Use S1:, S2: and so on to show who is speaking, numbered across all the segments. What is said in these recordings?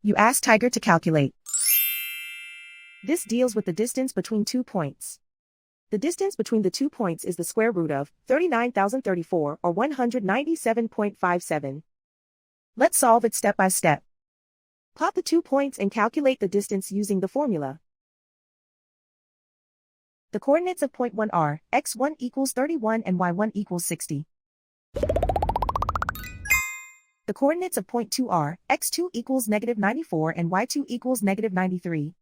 S1: You ask Tiger to calculate. This deals with the distance between 2 points. The distance between the 2 points is the square root of 39,034 or 197.57. Let's solve it step by step. Plot the 2 points and calculate the distance using the formula. The coordinates of point 1 are x1 equals 31 and y1 equals 60. The coordinates of point 2 are x2 equals negative 94 and y2 equals negative 93.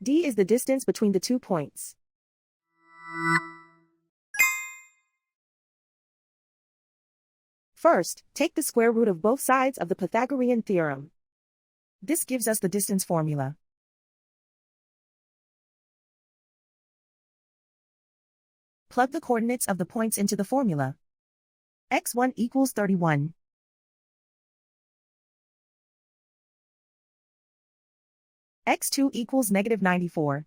S1: D is the distance between the 2 points. First, take the square root of both sides of the Pythagorean theorem. This gives us the distance formula. Plug the coordinates of the points into the formula. x1 equals 31. x2 equals negative 94.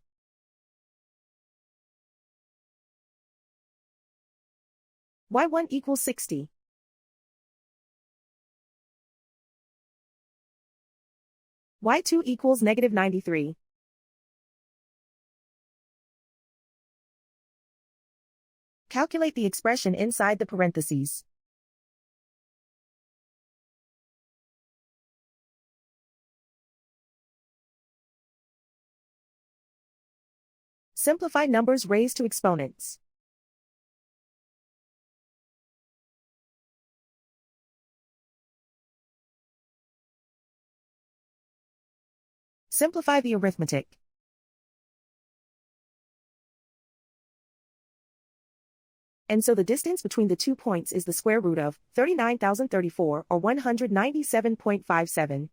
S1: y1 equals 60. y2 equals negative 93. Calculate the expression inside the parentheses. Simplify numbers raised to exponents. Simplify the arithmetic. And so the distance between the 2 points is the square root of 39,034 or 197.57.